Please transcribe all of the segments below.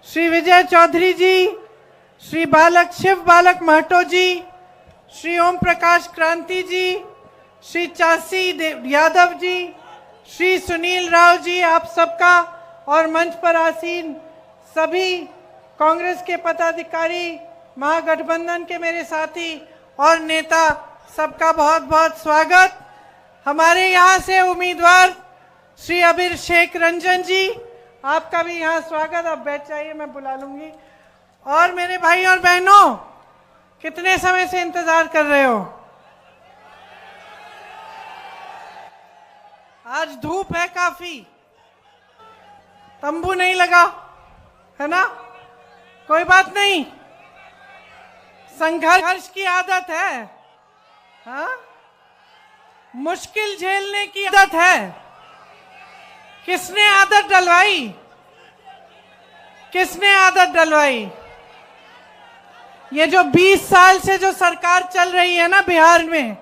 श्री विजय चौधरी जी, श्री बालक शिव बालक महतो जी, श्री ओम प्रकाश क्रांति जी, श्री चासी यादव जी, श्री सुनील राव जी, आप सबका और मंच पर आसीन सभी कांग्रेस के पदाधिकारी, महागठबंधन के मेरे साथी और नेता, सबका बहुत बहुत स्वागत। हमारे यहाँ से उम्मीदवार श्री अभिषेक रंजन जी, आपका भी यहाँ स्वागत। आप बैठ जाइए, मैं बुला लूंगी। और मेरे भाई और बहनों, कितने समय से इंतजार कर रहे हो? आज धूप है काफी, तंबू नहीं लगा है ना? कोई बात नहीं, संघर्ष की आदत है। हाँ, मुश्किल झेलने की आदत है। किसने आदत डलवाई? किसने आदत डलवाई? ये जो 20 साल से जो सरकार चल रही है ना बिहार में,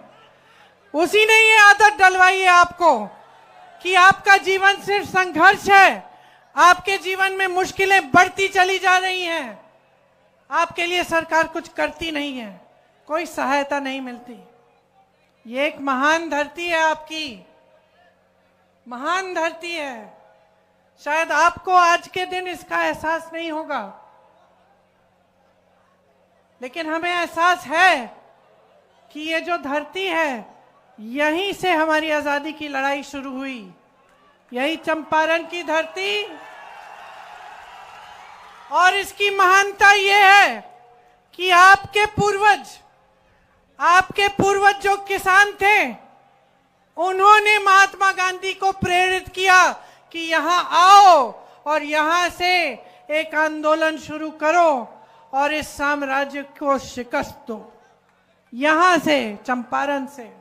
उसी ने ये आदत डलवाई है आपको कि आपका जीवन सिर्फ संघर्ष है। आपके जीवन में मुश्किलें बढ़ती चली जा रही हैं। आपके लिए सरकार कुछ करती नहीं है, कोई सहायता नहीं मिलती। ये एक महान धरती है, आपकी महान धरती है। शायद आपको आज के दिन इसका एहसास नहीं होगा, लेकिन हमें एहसास है कि ये जो धरती है, यहीं से हमारी आजादी की लड़ाई शुरू हुई। यही चंपारण की धरती, और इसकी महानता ये है कि आपके पूर्वज जो किसान थे, उन्होंने महात्मा गांधी को प्रेरित किया कि यहां आओ और यहां से एक आंदोलन शुरू करो और इस साम्राज्य को शिकस्त दो। यहां से, चंपारण से।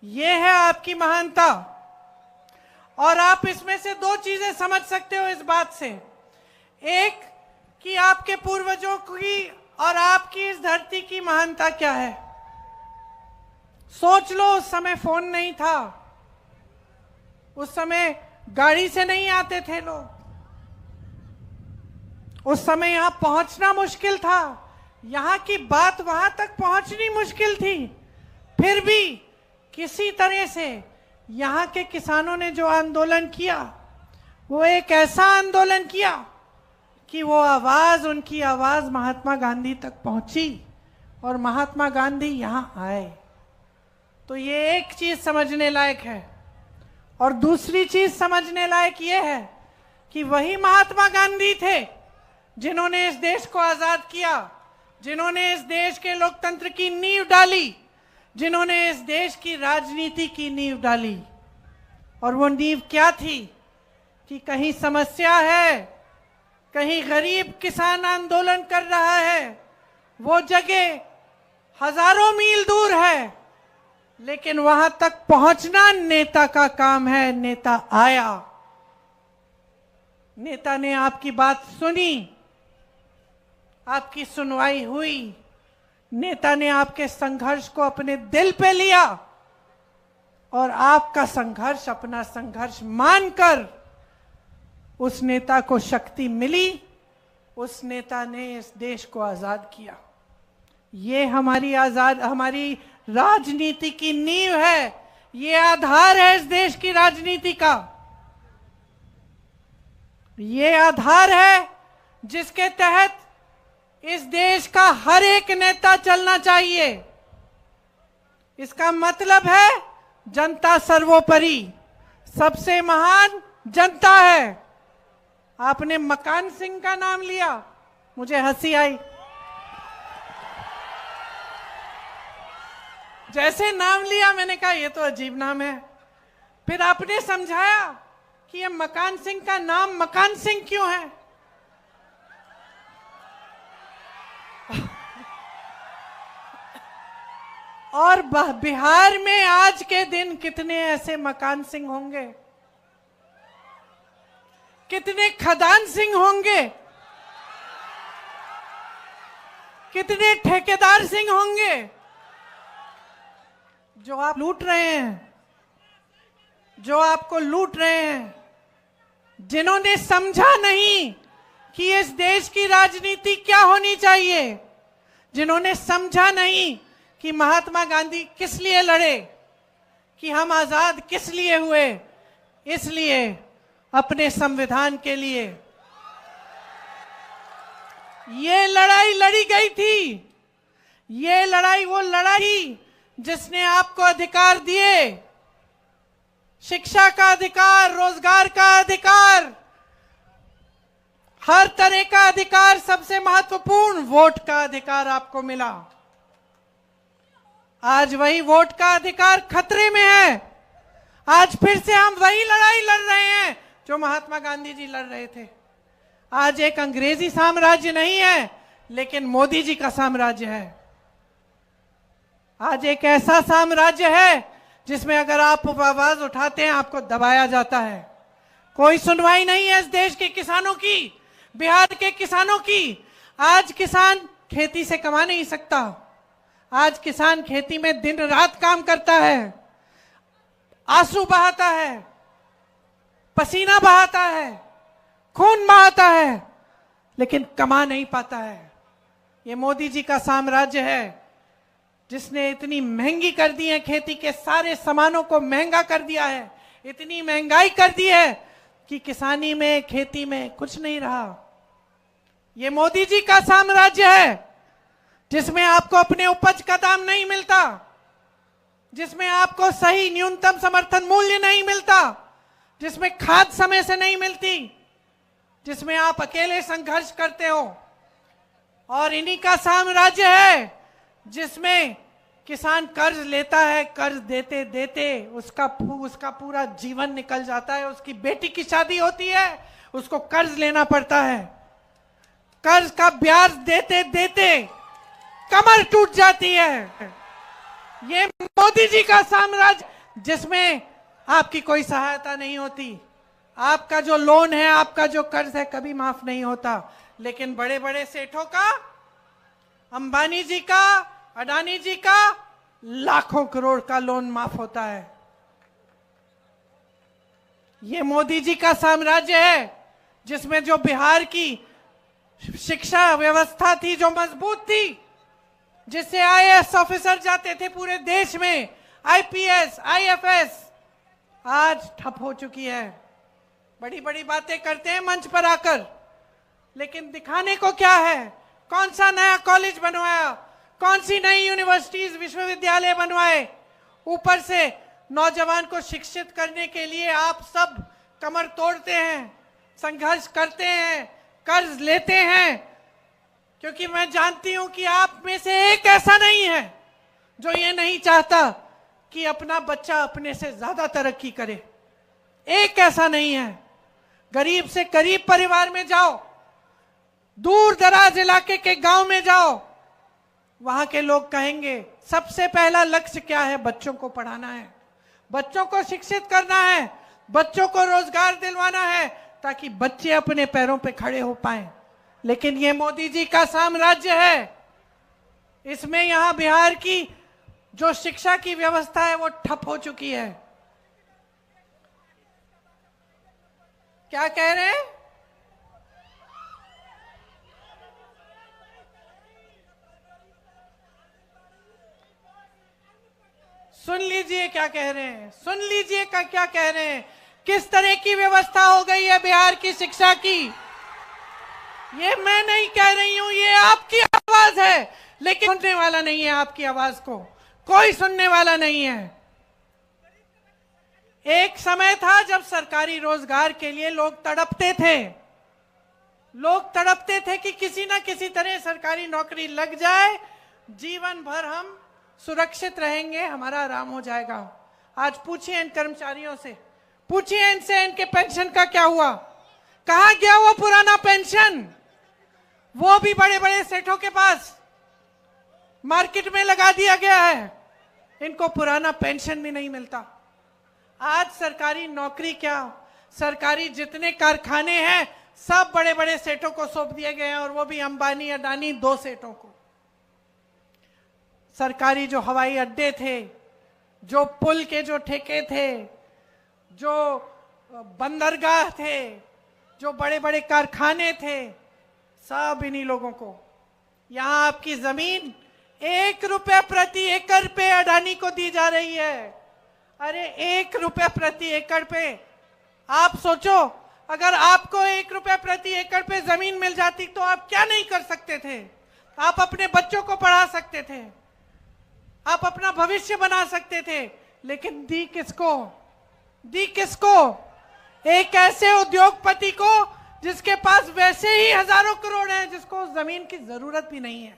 ये है आपकी महानता। और आप इसमें से दो चीजें समझ सकते हो इस बात से। एक, कि आपके पूर्वजों की और आपकी इस धरती की महानता क्या है। सोच लो, उस समय फोन नहीं था, उस समय गाड़ी से नहीं आते थे लोग, उस समय यहां पहुंचना मुश्किल था, यहां की बात वहां तक पहुंचनी मुश्किल थी। फिर भी किसी तरह से यहां के किसानों ने जो आंदोलन किया, वो एक ऐसा आंदोलन किया कि वो आवाज, उनकी आवाज महात्मा गांधी तक पहुंची और महात्मा गांधी यहां आए। तो ये एक चीज समझने लायक है। और दूसरी चीज समझने लायक ये है कि वही महात्मा गांधी थे जिन्होंने इस देश को आजाद किया, जिन्होंने इस देश के लोकतंत्र की नींव डाली, जिन्होंने इस देश की राजनीति की नींव डाली। और वो नींव क्या थी कि कहीं समस्या है, कहीं गरीब किसान आंदोलन कर रहा है, वो जगह हजारों मील दूर है, लेकिन वहां तक पहुंचना नेता का काम है। नेता आया, नेता ने आपकी बात सुनी, आपकी सुनवाई हुई, नेता ने आपके संघर्ष को अपने दिल पे लिया और आपका संघर्ष अपना संघर्ष मानकर उस नेता को शक्ति मिली, उस नेता ने इस देश को आजाद किया। ये हमारी राजनीति की नींव है, ये आधार है इस देश की राजनीति का। ये आधार है जिसके तहत इस देश का हर एक नेता चलना चाहिए। इसका मतलब है जनता सर्वोपरि, सबसे महान जनता है। आपने मकान सिंह का नाम लिया, मुझे हंसी आई। जैसे नाम लिया, मैंने कहा ये तो अजीब नाम है। फिर आपने समझाया कि ये मकान सिंह का नाम मकान सिंह क्यों है। और बिहार में आज के दिन कितने ऐसे मकान सिंह होंगे, कितने खदान सिंह होंगे, कितने ठेकेदार सिंह होंगे जो आप लूट रहे हैं, जो आपको लूट रहे हैं, जिन्होंने समझा नहीं कि इस देश की राजनीति क्या होनी चाहिए, जिन्होंने समझा नहीं कि महात्मा गांधी किस लिए लड़े, कि हम आजाद किस लिए हुए, इसलिए अपने संविधान के लिए ये लड़ाई लड़ी गई थी। ये लड़ाई वो लड़ाई जिसने आपको अधिकार दिए, शिक्षा का अधिकार, रोजगार का अधिकार, हर तरह का अधिकार, सबसे महत्वपूर्ण वोट का अधिकार आपको मिला। आज वही वोट का अधिकार खतरे में है। आज फिर से हम वही लड़ाई लड़ रहे हैं जो महात्मा गांधी जी लड़ रहे थे। आज एक अंग्रेजी साम्राज्य नहीं है, लेकिन मोदी जी का साम्राज्य है। आज एक ऐसा साम्राज्य है जिसमें अगर आप आवाज उठाते हैं आपको दबाया जाता है। कोई सुनवाई नहीं है इस देश के किसानों की, बिहार के किसानों की। आज किसान खेती से कमा नहीं सकता। आज किसान खेती में दिन रात काम करता है, आंसू बहाता है, पसीना बहाता है, खून बहाता है, लेकिन कमा नहीं पाता है। ये मोदी जी का साम्राज्य है जिसने इतनी महंगी कर दी है, खेती के सारे सामानों को महंगा कर दिया है, इतनी महंगाई कर दी है कि किसानी में, खेती में कुछ नहीं रहा। ये मोदी जी का साम्राज्य है जिसमें आपको अपने उपज का दाम नहीं मिलता, जिसमें आपको सही न्यूनतम समर्थन मूल्य नहीं मिलता, जिसमें खाद समय से नहीं मिलती, जिसमें आप अकेले संघर्ष करते हो। और इन्हीं का साम्राज्य है जिसमें किसान कर्ज लेता है, कर्ज देते देते उसका पूरा जीवन निकल जाता है। उसकी बेटी की शादी होती है, उसको कर्ज लेना पड़ता है। कर्ज का ब्याज देते देते कमर टूट जाती है। ये मोदी जी का साम्राज्य जिसमें आपकी कोई सहायता नहीं होती। आपका जो लोन है, आपका जो कर्ज है, कभी माफ नहीं होता। लेकिन बड़े बड़े सेठों का, अंबानी जी का, अडानी जी का लाखों करोड़ का लोन माफ होता है। ये मोदी जी का साम्राज्य है जिसमें जो बिहार की शिक्षा व्यवस्था थी, जो मजबूत थी, जिससे आईएएस ऑफिसर जाते थे पूरे देश में, आईपीएस, आईएफएस, आज ठप हो चुकी है। बड़ी बड़ी बातें करते हैं मंच पर आकर, लेकिन दिखाने को क्या है? कौन सा नया कॉलेज बनवाया, कौन सी नई यूनिवर्सिटीज, विश्वविद्यालय बनवाए। ऊपर से नौजवान को शिक्षित करने के लिए आप सब कमर तोड़ते हैं, संघर्ष करते हैं, कर्ज लेते हैं, क्योंकि मैं जानती हूं कि आप में से एक ऐसा नहीं है जो ये नहीं चाहता कि अपना बच्चा अपने से ज्यादा तरक्की करे। एक ऐसा नहीं है। गरीब से गरीब परिवार में जाओ, दूर दराज इलाके के गांव में जाओ, वहां के लोग कहेंगे सबसे पहला लक्ष्य क्या है? बच्चों को पढ़ाना है, बच्चों को शिक्षित करना है, बच्चों को रोजगार दिलवाना है, ताकि बच्चे अपने पैरों पे खड़े हो पाएं। लेकिन ये मोदी जी का साम्राज्य है, इसमें यहां बिहार की जो शिक्षा की व्यवस्था है वो ठप हो चुकी है। क्या कह रहे हैं? सुन लीजिए क्या कह रहे हैं, सुन लीजिए क्या कह रहे हैं। किस तरह की व्यवस्था हो गई है बिहार की शिक्षा की। ये मैं नहीं कह रही हूं, ये आपकी आवाज है, लेकिन सुनने वाला नहीं है आपकी आवाज को, कोई सुनने वाला नहीं है। एक समय था जब सरकारी रोजगार के लिए लोग तड़पते थे, लोग तड़पते थे कि किसी ना किसी तरह सरकारी नौकरी लग जाए, जीवन भर हम सुरक्षित रहेंगे, हमारा आराम हो जाएगा। आज पूछिए इन कर्मचारियों से, पूछिए इनसे इनके पेंशन का क्या हुआ, कहां गया वो पुराना पेंशन? वो भी बड़े बड़े सेठों के पास मार्केट में लगा दिया गया है, इनको पुराना पेंशन भी नहीं मिलता। आज सरकारी नौकरी क्या, सरकारी जितने कारखाने हैं सब बड़े बड़े सेठों को सौंप दिए गए हैं, और वो भी अंबानी अडानी, दो सेठों को। सरकारी जो हवाई अड्डे थे, जो पुल के जो ठेके थे, जो बंदरगाह थे, जो बड़े बड़े कारखाने थे, सब इन्हीं लोगों को। यहां आपकी जमीन 1 रुपए प्रति एकड़ पे अडानी को दी जा रही है। अरे 1 रुपए प्रति एकड़ पे, आप सोचो अगर आपको 1 रुपए प्रति एकड़ पे जमीन मिल जाती तो आप क्या नहीं कर सकते थे। आप अपने बच्चों को पढ़ा सकते थे, आप अपना भविष्य बना सकते थे, लेकिन दी किसको? दी किसको? एक ऐसे उद्योगपति को जिसके पास वैसे ही हजारों करोड़ हैं, जिसको जमीन की जरूरत भी नहीं है।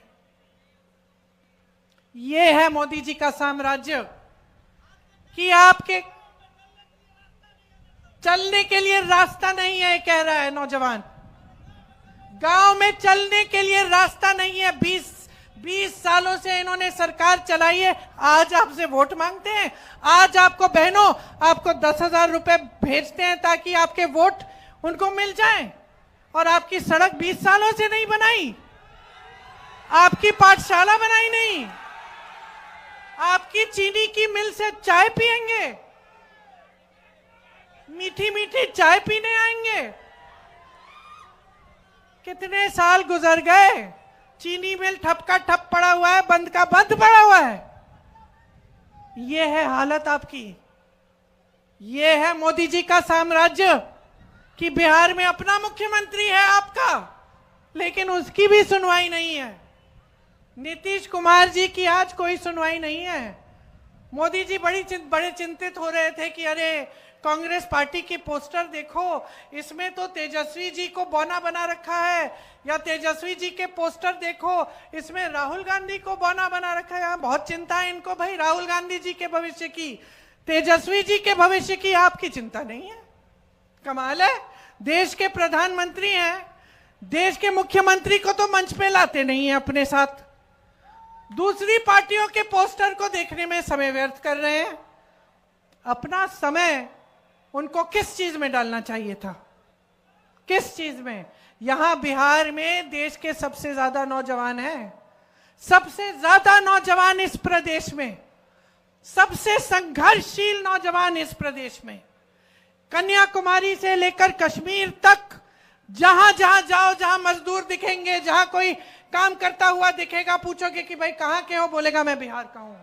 ये है मोदी जी का साम्राज्य कि आपके चलने के लिए रास्ता नहीं है, कह रहा है नौजवान। गांव में चलने के लिए रास्ता नहीं है। 20 सालों से इन्होंने सरकार चलाई है। आज आपसे वोट मांगते हैं, आज आपको बहनों आपको 10,000 रुपए भेजते हैं ताकि आपके वोट उनको मिल जाएं। और आपकी सड़क 20 सालों से नहीं बनाई, आपकी पाठशाला बनाई नहीं, आपकी चीनी की मिल से चाय पिएंगे, मीठी मीठी चाय पीने आएंगे। कितने साल गुजर गए, चीनी मिल ठप का ठप पड़ा हुआ है, बंद का बंद पड़ा हुआ है। ये है हालत आपकी। ये है मोदी जी का साम्राज्य कि बिहार में अपना मुख्यमंत्री है आपका, लेकिन उसकी भी सुनवाई नहीं है। नीतीश कुमार जी की आज कोई सुनवाई नहीं है। मोदी जी बड़े चिंतित हो रहे थे कि अरे कांग्रेस पार्टी की पोस्टर देखो, इसमें तो तेजस्वी जी को बौना बना रखा है, या तेजस्वी जी के पोस्टर देखो, इसमें राहुल गांधी को बौना बना रखा है। बहुत चिंता है इनको भाई राहुल गांधी जी के भविष्य की, तेजस्वी जी के भविष्य की आपकी चिंता नहीं है। कमाल है, देश के प्रधानमंत्री हैं, देश के मुख्यमंत्री को तो मंच पे लाते नहीं है अपने साथ, दूसरी पार्टियों के पोस्टर को देखने में समय व्यर्थ कर रहे हैं। अपना समय उनको किस चीज में डालना चाहिए था? किस चीज में? यहां बिहार में देश के सबसे ज्यादा नौजवान हैं, सबसे ज्यादा नौजवान इस प्रदेश में, सबसे संघर्षशील नौजवान इस प्रदेश में। कन्याकुमारी से लेकर कश्मीर तक जहां जहां जाओ, जहां मजदूर दिखेंगे, जहां कोई काम करता हुआ दिखेगा, पूछोगे कि भाई कहां के हो, बोलेगा मैं बिहार का हूं।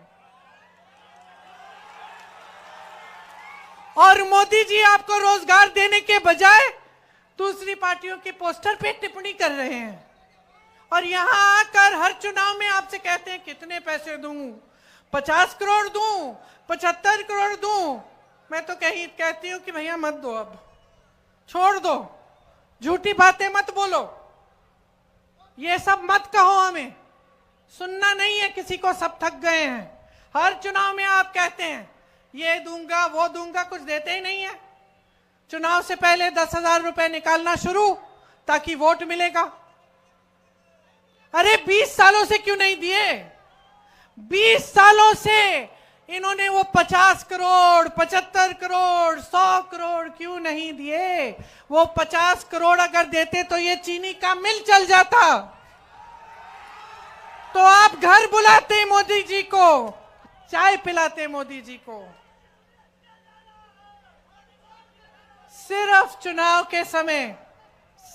और मोदी जी आपको रोजगार देने के बजाय दूसरी पार्टियों के पोस्टर पे टिप्पणी कर रहे हैं। और यहां आकर हर चुनाव में आपसे कहते हैं कितने पैसे दूं, 50 करोड़ दूं, 75 करोड़ दूं। मैं तो कहती हूं कि भैया मत दो, अब छोड़ दो, झूठी बातें मत बोलो, ये सब मत कहो, हमें सुनना नहीं है किसी को, सब थक गए हैं। हर चुनाव में आप कहते हैं ये दूंगा वो दूंगा, कुछ देते ही नहीं है। चुनाव से पहले 10,000 रुपए निकालना शुरू ताकि वोट मिलेगा। अरे 20 सालों से क्यों नहीं दिए? 20 सालों से इन्होंने वो 50 करोड़, 75 करोड़, 100 करोड़ क्यों नहीं दिए? वो 50 करोड़ अगर देते तो ये चीनी का मिल चल जाता, तो आप घर बुलाते मोदी जी को, चाय पिलाते मोदी जी को। सिर्फ चुनाव के समय,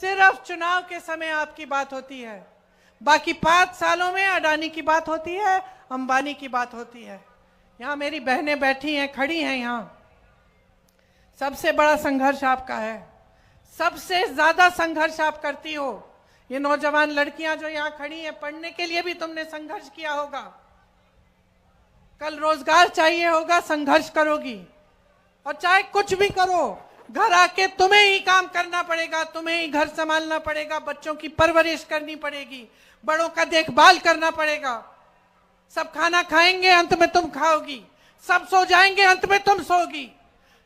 सिर्फ चुनाव के समय आपकी बात होती है, बाकी 5 सालों में अडानी की बात होती है, अंबानी की बात होती है। यहां मेरी बहनें बैठी हैं, खड़ी हैं यहां। सबसे बड़ा संघर्ष आपका है, सबसे ज्यादा संघर्ष आप करती हो। ये नौजवान लड़कियां जो यहां खड़ी हैं, पढ़ने के लिए भी तुमने संघर्ष किया होगा, कल रोजगार चाहिए होगा, संघर्ष करोगी। और चाहे कुछ भी करो, घर आके तुम्हें ही काम करना पड़ेगा, तुम्हें ही घर संभालना पड़ेगा, बच्चों की परवरिश करनी पड़ेगी, बड़ों का देखभाल करना पड़ेगा। सब खाना खाएंगे, अंत में तुम खाओगी, सब सो जाएंगे, अंत में तुम सोगी,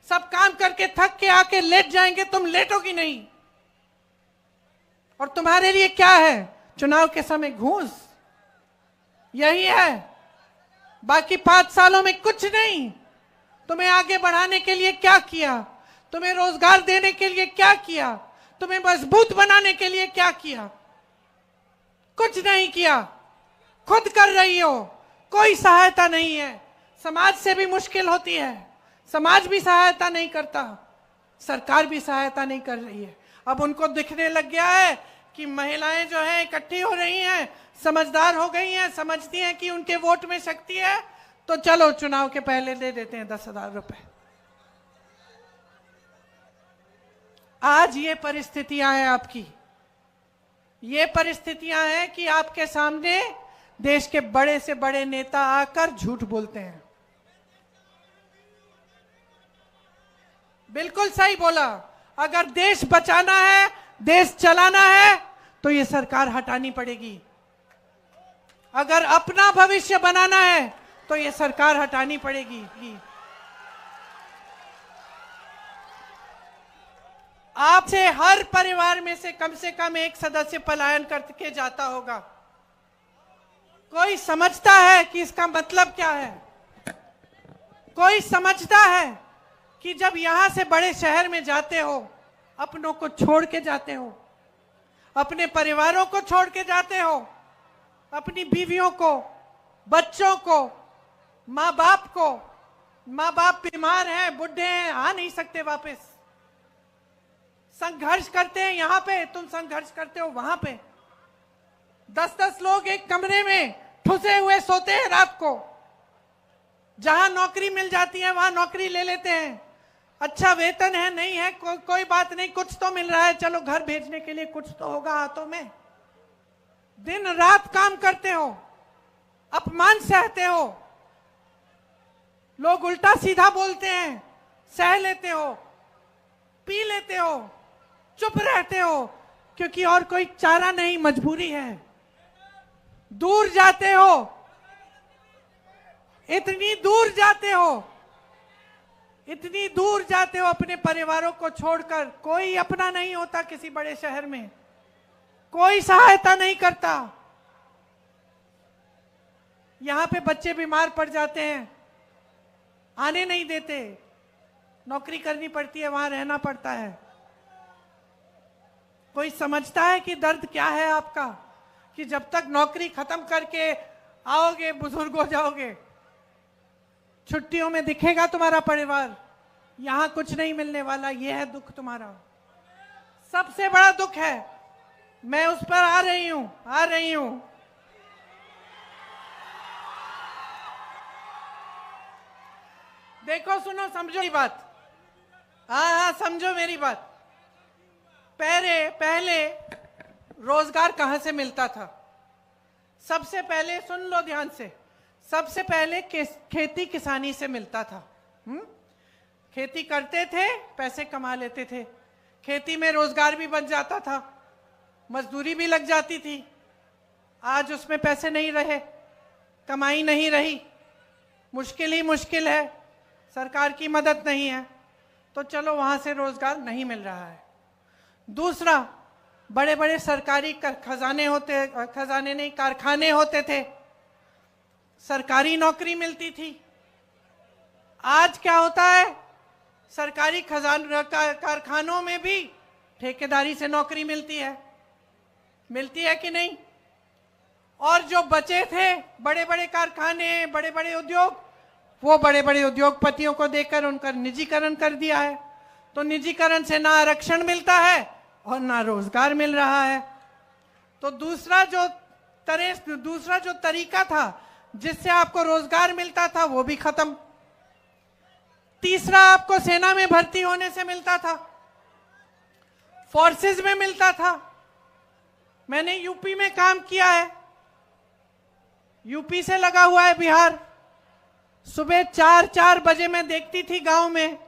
सब काम करके थक के आके लेट जाएंगे, तुम लेटोगी नहीं। और तुम्हारे लिए क्या है? चुनाव के समय घूस, यही है। बाकी 5 सालों में कुछ नहीं। तुम्हें आगे बढ़ाने के लिए क्या किया? तुम्हें रोजगार देने के लिए क्या किया? तुम्हें मजबूत बनाने के लिए क्या किया? कुछ नहीं किया। खुद कर रही हो, कोई सहायता नहीं है। समाज से भी मुश्किल होती है, समाज भी सहायता नहीं करता, सरकार भी सहायता नहीं कर रही है। अब उनको दिखने लग गया है कि महिलाएं जो है इकट्ठी हो रही हैं, समझदार हो गई हैं, समझती हैं कि उनके वोट में शक्ति है, तो चलो चुनाव के पहले दे देते हैं 10,000 रुपए। आज ये परिस्थितियां हैं आपकी, ये परिस्थितियां हैं कि आपके सामने देश के बड़े से बड़े नेता आकर झूठ बोलते हैं। बिल्कुल सही बोला, अगर देश बचाना है, देश चलाना है, तो ये सरकार हटानी पड़ेगी। अगर अपना भविष्य बनाना है तो ये सरकार हटानी पड़ेगी। आपसे हर परिवार में से कम एक सदस्य पलायन करके जाता होगा। कोई समझता है कि इसका मतलब क्या है? कोई समझता है कि जब यहां से बड़े शहर में जाते हो, अपनों को छोड़ के जाते हो, अपने परिवारों को छोड़ के जाते हो, अपनी बीवियों को, बच्चों को, माँ बाप बीमार हैं, बुढ़े हैं, आ नहीं सकते वापस, संघर्ष करते हैं यहां पे, तुम संघर्ष करते हो वहां पे। 10-10 लोग एक कमरे में ठुसे हुए सोते हैं रात को। जहां नौकरी मिल जाती है वहां नौकरी ले लेते हैं। अच्छा वेतन है, नहीं है, कोई बात नहीं, कुछ तो मिल रहा है, चलो घर भेजने के लिए कुछ तो होगा हाथों में। दिन रात काम करते हो, अपमान सहते हो, लोग उल्टा सीधा बोलते हैं, सह लेते हो, पी लेते हो, चुप रहते हो, क्योंकि और कोई चारा नहीं, मजबूरी है। दूर जाते हो, इतनी दूर जाते हो अपने परिवारों को छोड़कर। कोई अपना नहीं होता किसी बड़े शहर में, कोई सहायता नहीं करता। यहां पे बच्चे बीमार पड़ जाते हैं, आने नहीं देते, नौकरी करनी पड़ती है, वहां रहना पड़ता है। कोई समझता है कि दर्द क्या है आपका, कि जब तक नौकरी खत्म करके आओगे, बुजुर्ग हो जाओगे, छुट्टियों में दिखेगा तुम्हारा परिवार, यहां कुछ नहीं मिलने वाला। यह है दुख तुम्हारा, सबसे बड़ा दुख है। मैं उस पर आ रही हूं। देखो, सुनो, समझो मेरी बात। हाँ, समझो मेरी बात। पहले रोजगार कहां से मिलता था? सबसे पहले सुन लो ध्यान से, सबसे पहले खेती किसानी से मिलता था। खेती करते थे, पैसे कमा लेते थे, खेती में रोजगार भी बन जाता था, मजदूरी भी लग जाती थी। आज उसमें पैसे नहीं रहे, कमाई नहीं रही, मुश्किल ही मुश्किल है, सरकार की मदद नहीं है, तो चलो वहां से रोजगार नहीं मिल रहा है। दूसरा, बड़े बड़े सरकारी कारखाने होते थे, सरकारी नौकरी मिलती थी। आज क्या होता है? सरकारी कारखानों में भी ठेकेदारी से नौकरी मिलती है कि नहीं? और जो बचे थे बड़े बड़े कारखाने, बड़े बड़े उद्योग, वो बड़े बड़े उद्योगपतियों को देकर उनका निजीकरण कर दिया है। तो निजीकरण से ना आरक्षण मिलता है और ना रोजगार मिल रहा है। तो दूसरा जो तरीका था जिससे आपको रोजगार मिलता था, वो भी खत्म। तीसरा, आपको सेना में भर्ती होने से मिलता था, फोर्सेस में मिलता था। मैंने यूपी में काम किया है, यूपी से लगा हुआ है बिहार। सुबह 4 बजे मैं देखती थी गांव में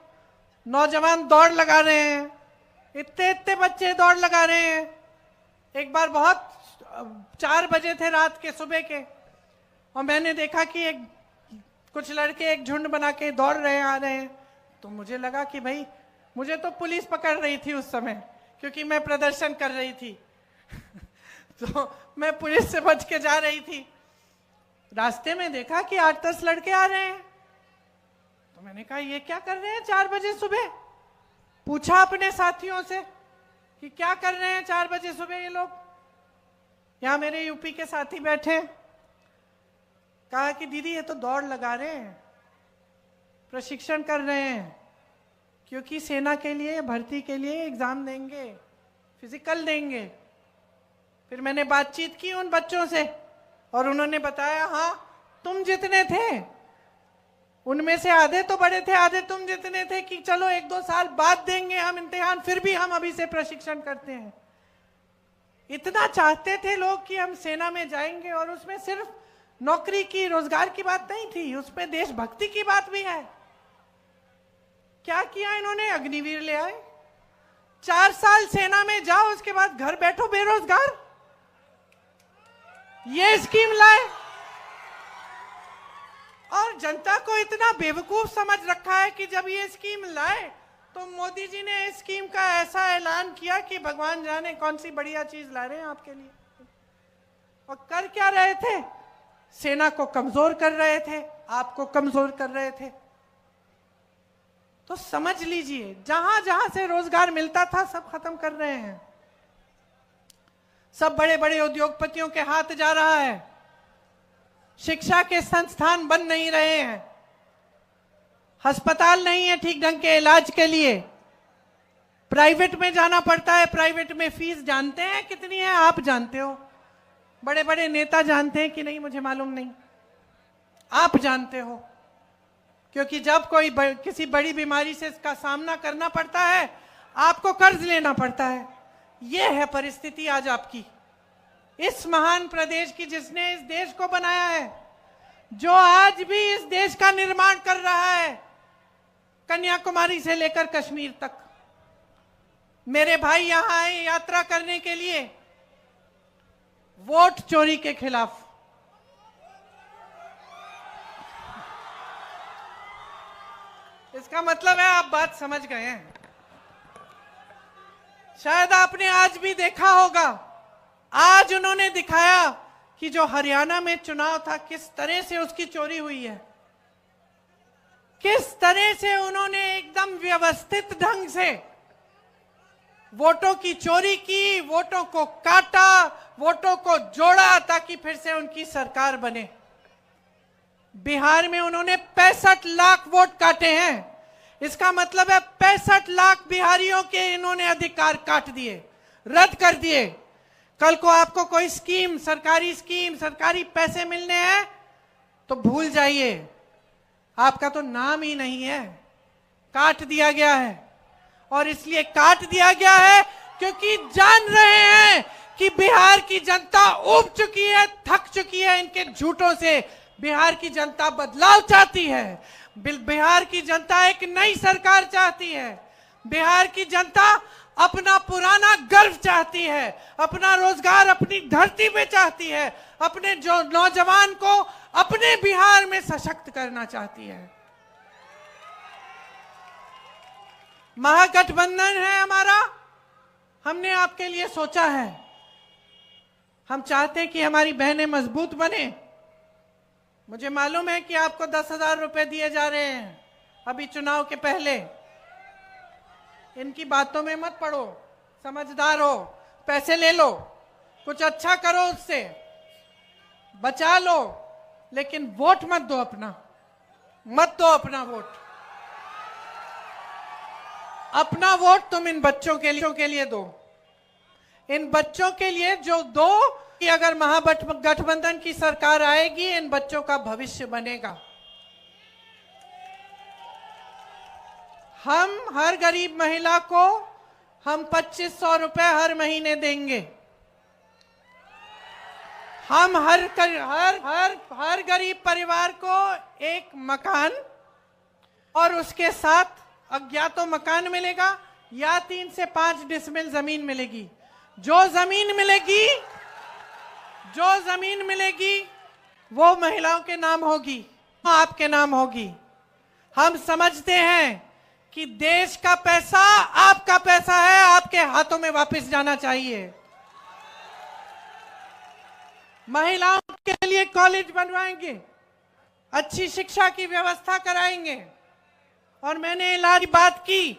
नौजवान दौड़ लगा रहे हैं, इतने बच्चे दौड़ लगा रहे हैं। एक बार 4 बजे थे रात के, सुबह के, और मैंने देखा कि कुछ लड़के एक झुंड बना के दौड़ रहे आ रहे हैं। तो मुझे लगा कि भाई, मुझे तो पुलिस पकड़ रही थी उस समय, क्योंकि मैं प्रदर्शन कर रही थी तो मैं पुलिस से बच के जा रही थी। रास्ते में देखा कि 8-10 लड़के आ रहे हैं, तो मैंने कहा ये क्या कर रहे हैं 4 बजे सुबह? पूछा अपने साथियों से कि क्या कर रहे हैं 4 बजे सुबह ये लोग। यहां मेरे यूपी के साथी बैठे, कहा कि दीदी ये तो दौड़ लगा रहे हैं, प्रशिक्षण कर रहे हैं, क्योंकि सेना के लिए, भर्ती के लिए एग्जाम देंगे, फिजिकल देंगे। फिर मैंने बातचीत की उन बच्चों से और उन्होंने बताया, हाँ तुम जितने थे उनमें से आधे तो बड़े थे, आधे तुम जितने थे, कि चलो 1-2 साल बाद देंगे हम इम्तिहान, फिर भी हम अभी से प्रशिक्षण करते हैं। इतना चाहते थे लोग कि हम सेना में जाएंगे, और उसमें सिर्फ नौकरी की, रोजगार की बात नहीं थी, उसमें देशभक्ति की बात भी है। क्या किया इन्होंने? अग्निवीर ले आए। 4 साल सेना में जाओ, उसके बाद घर बैठो बेरोजगार, ये स्कीम लाए। और जनता को इतना बेवकूफ समझ रखा है कि जब ये स्कीम लाए तो मोदी जी ने इस स्कीम का ऐसा ऐलान किया कि भगवान जाने कौन सी बढ़िया चीज ला रहे हैं आपके लिए। और कर क्या रहे थे? सेना को कमजोर कर रहे थे, आपको कमजोर कर रहे थे। तो समझ लीजिए, जहां जहां से रोजगार मिलता था सब खत्म कर रहे हैं। सब बड़े बड़े उद्योगपतियों के हाथ जा रहा है। शिक्षा के संस्थान बन नहीं रहे हैं, अस्पताल नहीं है ठीक ढंग के इलाज के लिए, प्राइवेट में जाना पड़ता है। प्राइवेट में फीस जानते हैं कितनी है? आप जानते हो, बड़े बड़े नेता जानते हैं कि नहीं मुझे मालूम नहीं, आप जानते हो। क्योंकि जब कोई किसी बड़ी बीमारी से इसका सामना करना पड़ता है, आपको कर्ज लेना पड़ता है। यह है परिस्थिति आज आपकी, इस महान प्रदेश की, जिसने इस देश को बनाया है, जो आज भी इस देश का निर्माण कर रहा है, कन्याकुमारी से लेकर कश्मीर तक। मेरे भाई यहां आए यात्रा करने के लिए वोट चोरी के खिलाफ। इसका मतलब है आप बात समझ गए हैं। शायद आपने आज भी देखा होगा, आज उन्होंने दिखाया कि जो हरियाणा में चुनाव था किस तरह से उसकी चोरी हुई है, किस तरह से उन्होंने एकदम व्यवस्थित ढंग से वोटों की चोरी की, वोटों को काटा, वोटों को जोड़ा ताकि फिर से उनकी सरकार बने। बिहार में उन्होंने 65 लाख वोट काटे हैं। इसका मतलब है 65 लाख बिहारियों के इन्होंने अधिकार काट दिए, रद्द कर दिए। कल को आपको कोई स्कीम, सरकारी पैसे मिलने हैं तो भूल जाइए, आपका तो नाम ही नहीं है, काट दिया गया है। और इसलिए काट दिया गया है क्योंकि जान रहे हैं कि बिहार की जनता ऊब चुकी है, थक चुकी है इनके झूठों से। बिहार की जनता बदलाव चाहती है, बिहार की जनता एक नई सरकार चाहती है, बिहार की जनता अपना पुराना गर्व चाहती है, अपना रोजगार अपनी धरती पे चाहती है, अपने जो नौजवान को अपने बिहार में सशक्त करना चाहती है। महागठबंधन है हमारा, हमने आपके लिए सोचा है। हम चाहते हैं कि हमारी बहनें मजबूत बने। मुझे मालूम है कि आपको 10,000 रुपए दिए जा रहे हैं अभी चुनाव के पहले। इनकी बातों में मत पड़ो, समझदार हो, पैसे ले लो, कुछ अच्छा करो, उससे बचा लो, लेकिन वोट मत दो अपना, मत दो अपना वोट। अपना वोट तुम इन बच्चों के लिए दो, इन बच्चों के लिए जो दो, कि अगर महागठबंधन की सरकार आएगी इन बच्चों का भविष्य बनेगा। हम हर गरीब महिला को हम 2500 रुपए हर महीने देंगे। हम हर गरीब परिवार को एक मकान और उसके साथ अज्ञातो मकान मिलेगा या 3 से 5 डिसमिल जमीन मिलेगी। जो जमीन मिलेगी वो महिलाओं के नाम होगी, आपके नाम होगी। हम समझते हैं कि देश का पैसा आपका पैसा है, आपके हाथों में वापस जाना चाहिए। महिलाओं के लिए कॉलेज बनवाएंगे, अच्छी शिक्षा की व्यवस्था कराएंगे। और मैंने इलाज की बात की,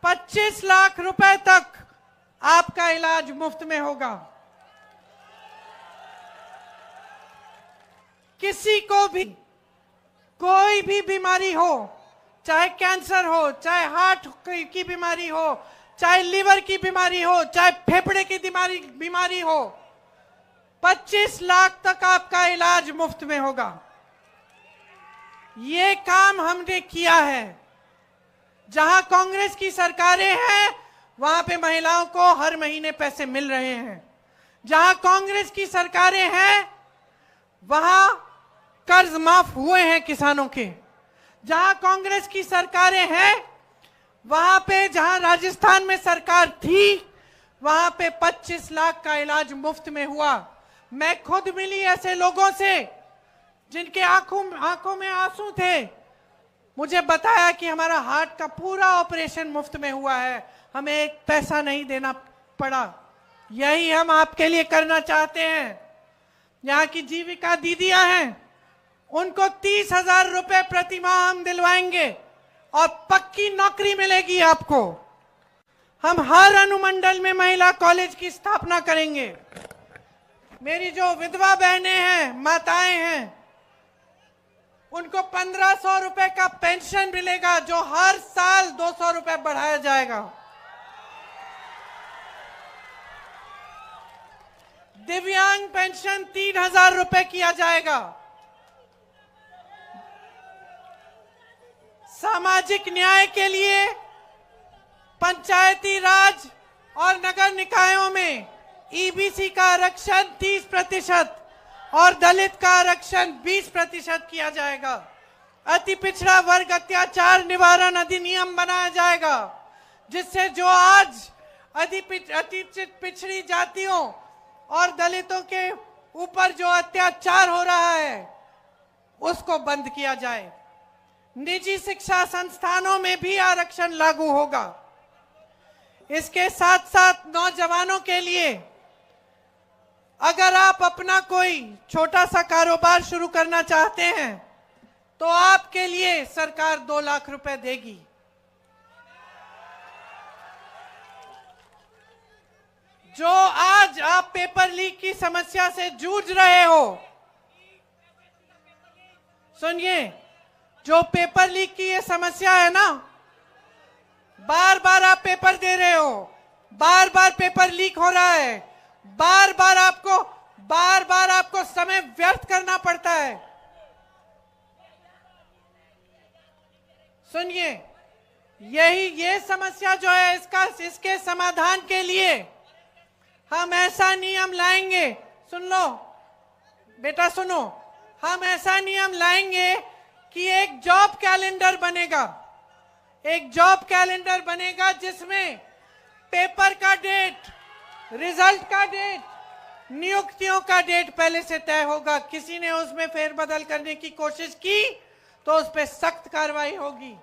25 लाख रुपए तक आपका इलाज मुफ्त में होगा। किसी को भी कोई भी बीमारी हो, चाहे कैंसर हो, चाहे हार्ट की बीमारी हो, चाहे लीवर की बीमारी हो, चाहे फेफड़े की बीमारी हो, 25 लाख तक आपका इलाज मुफ्त में होगा। ये काम हमने किया है। जहां कांग्रेस की सरकारें हैं वहां पे महिलाओं को हर महीने पैसे मिल रहे हैं। जहां कांग्रेस की सरकारें हैं वहां कर्ज माफ हुए हैं किसानों के। जहां कांग्रेस की सरकारें हैं वहां पे, जहां राजस्थान में सरकार थी वहां पे 25 लाख का इलाज मुफ्त में हुआ। मैं खुद मिली ऐसे लोगों से जिनके आंखों में आंसू थे। मुझे बताया कि हमारा हार्ट का पूरा ऑपरेशन मुफ्त में हुआ है, हमें एक पैसा नहीं देना पड़ा। यही हम आपके लिए करना चाहते हैं। यहाँ की जीविका दीदियां हैं, उनको 30,000 रुपए प्रति माह हम दिलवाएंगे और पक्की नौकरी मिलेगी आपको। हम हर अनुमंडल में महिला कॉलेज की स्थापना करेंगे। मेरी जो विधवा बहनें हैं, माताएं हैं, उनको 1500 रुपए का पेंशन मिलेगा, जो हर साल 200 रुपए बढ़ाया जाएगा। दिव्यांग पेंशन 3000 रुपए किया जाएगा। सामाजिक न्याय के लिए पंचायती राज और नगर निकायों में ईबीसी का आरक्षण 30% और दलित का आरक्षण 20% किया जाएगा। अति पिछड़ा वर्ग अत्याचार निवारण अधिनियम बनाया जाएगा, जिससे जो आज अति पिछड़ी जातियों और दलितों के ऊपर जो अत्याचार हो रहा है उसको बंद किया जाए। निजी शिक्षा संस्थानों में भी आरक्षण लागू होगा। इसके साथ साथ नौजवानों के लिए, अगर आप अपना कोई छोटा सा कारोबार शुरू करना चाहते हैं तो आपके लिए सरकार 2 लाख रुपए देगी। जो आज आप पेपर लीक की समस्या से जूझ रहे हो, सुनिए, जो पेपर लीक की ये समस्या है ना, बार बार आप पेपर दे रहे हो, बार बार पेपर लीक हो रहा है, बार बार आपको समय व्यर्थ करना पड़ता है। सुनिए, ये समस्या जो है, इसके समाधान के लिए हम ऐसा नियम लाएंगे। सुन लो बेटा, सुनो, हम ऐसा नियम लाएंगे कि एक जॉब कैलेंडर बनेगा। एक जॉब कैलेंडर बनेगा जिसमें पेपर का डेट, रिजल्ट का डेट, नियुक्तियों का डेट पहले से तय होगा। किसी ने उसमें फेरबदल करने की कोशिश की तो उस पर सख्त कार्रवाई होगी।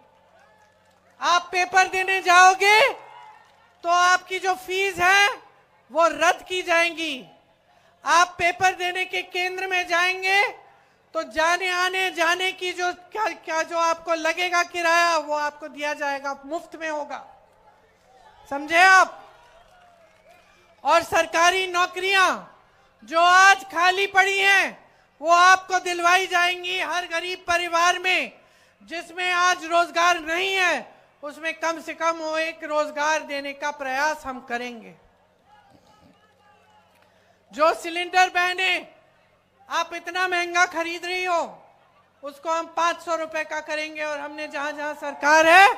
आप पेपर देने जाओगे तो आपकी जो फीस है वो रद्द की जाएंगी। आप पेपर देने के केंद्र में जाएंगे तो जाने आने जाने की जो जो आपको लगेगा किराया, वो आपको दिया जाएगा, मुफ्त में होगा। समझे आप? और सरकारी नौकरियां जो आज खाली पड़ी हैं वो आपको दिलवाई जाएंगी। हर गरीब परिवार में जिसमें आज रोजगार नहीं है, उसमें कम से कम वो एक रोजगार देने का प्रयास हम करेंगे। जो सिलेंडर बहने आप इतना महंगा खरीद रही हो, उसको हम 500 रुपए का करेंगे। और हमने जहां जहां सरकार है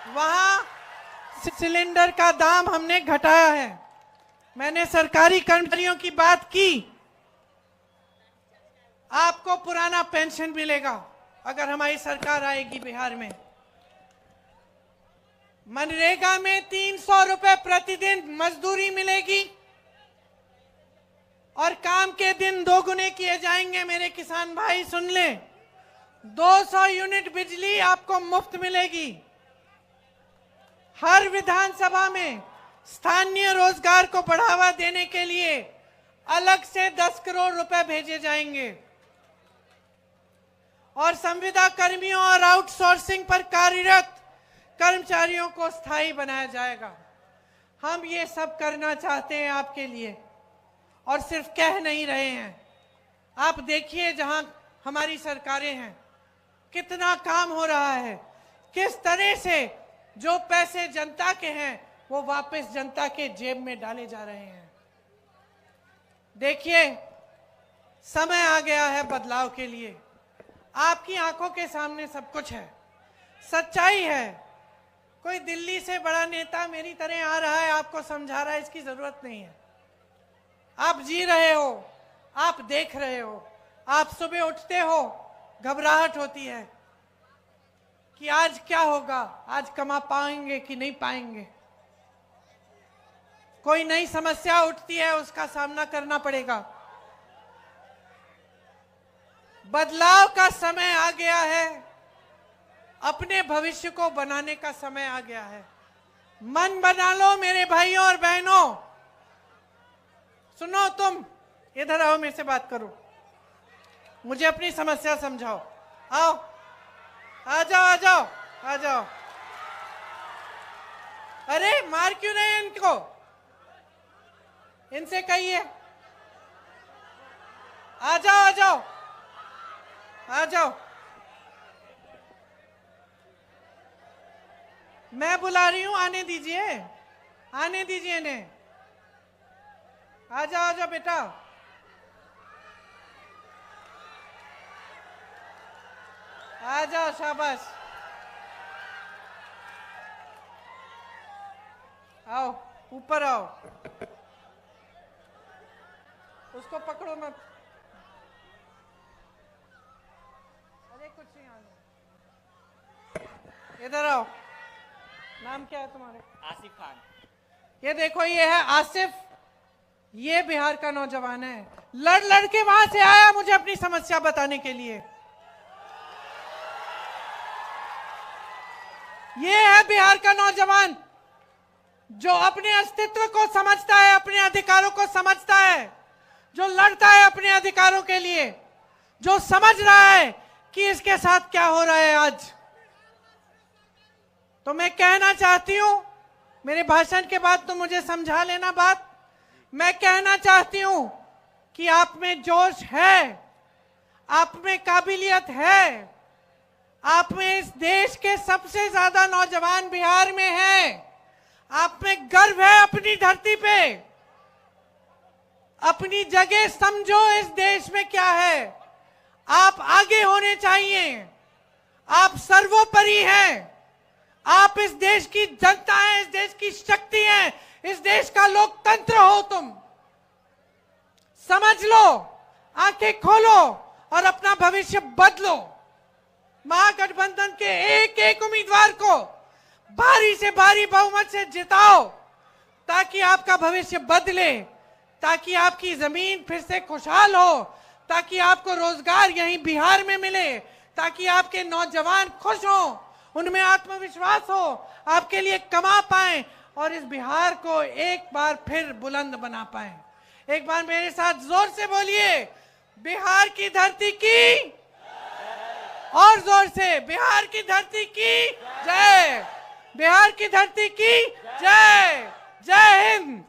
वहां सिलेंडर का दाम हमने घटाया है। मैंने सरकारी कर्मचारियों की बात की, आपको पुराना पेंशन मिलेगा अगर हमारी सरकार आएगी बिहार में। मनरेगा में 300 रुपए प्रतिदिन मजदूरी मिलेगी और काम के दिन दोगुने किए जाएंगे। मेरे किसान भाई सुन लें, 200 यूनिट बिजली आपको मुफ्त मिलेगी। हर विधानसभा में स्थानीय रोजगार को बढ़ावा देने के लिए अलग से 10 करोड़ रुपए भेजे जाएंगे और संविदा कर्मियों और आउटसोर्सिंग पर कार्यरत कर्मचारियों को स्थायी बनाया जाएगा। हम ये सब करना चाहते हैं आपके लिए और सिर्फ कह नहीं रहे हैं। आप देखिए जहां हमारी सरकारें हैं कितना काम हो रहा है, किस तरह से जो पैसे जनता के हैं वो वापस जनता के जेब में डाले जा रहे हैं। देखिए, समय आ गया है बदलाव के लिए। आपकी आंखों के सामने सब कुछ है, सच्चाई है। कोई दिल्ली से बड़ा नेता मेरी तरह आ रहा है, आपको समझा रहा है, इसकी जरूरत नहीं है। आप जी रहे हो, आप देख रहे हो। आप सुबह उठते हो, घबराहट होती है कि आज क्या होगा, आज कमा पाएंगे कि नहीं पाएंगे। कोई नई समस्या उठती है, उसका सामना करना पड़ेगा। बदलाव का समय आ गया है, अपने भविष्य को बनाने का समय आ गया है। मन बना लो मेरे भाइयों और बहनों। सुनो, तुम इधर आओ, मेरे से बात करो, मुझे अपनी समस्या समझाओ। आओ, आ जाओ आ जाओ आ जाओ। अरे मार क्यों रहे हैं इनको? इनसे कहिए आ जाओ आ जाओ आ जाओ। मैं बुला रही हूं, आने दीजिए, आने दीजिए इन्हें। आ जाओ बेटा। आ जाओ, शाबाश। आओ, ऊपर आओ। उसको पकड़ो मत। अरे कुछ नहीं, आने। इधर आओ। नाम क्या है तुम्हारे? आसिफ खान। ये देखो, ये है आसिफ, ये बिहार का नौजवान है। लड़ लड़ के वहां से आया मुझे अपनी समस्या बताने के लिए। ये है बिहार का नौजवान जो अपने अस्तित्व को समझता है, अपने अधिकारों को समझता है, जो लड़ता है अपने अधिकारों के लिए, जो समझ रहा है कि इसके साथ क्या हो रहा है आज। तो मैं कहना चाहती हूं, मेरे भाषण के बाद तो मुझे समझा लेना बात। मैं कहना चाहती हूं कि आप में जोश है, आप में काबिलियत है, आप में इस देश के सबसे ज्यादा नौजवान बिहार में हैं। आप में गर्व है अपनी धरती पे। अपनी जगह समझो इस देश में क्या है। आप आगे होने चाहिए। आप सर्वोपरि हैं। आप इस देश की जनता हैं, इस देश की शक्ति हैं, इस देश का लोकतंत्र हो तुम। समझ लो, आंखें खोलो और अपना भविष्य बदलो। महागठबंधन के एक एक उम्मीदवार को भारी से भारी बहुमत से जिताओ, ताकि आपका भविष्य बदले, ताकि आपकी जमीन फिर से खुशहाल हो, ताकि आपको रोजगार यहीं बिहार में मिले, ताकि आपके नौजवान खुश हों, उनमें आत्मविश्वास हो, आपके लिए कमा पाएं और इस बिहार को एक बार फिर बुलंद बना पाएं। एक बार मेरे साथ जोर से बोलिए, बिहार की धरती की, और जोर से, बिहार की धरती की जय, बिहार की धरती की जय। जय हिंद।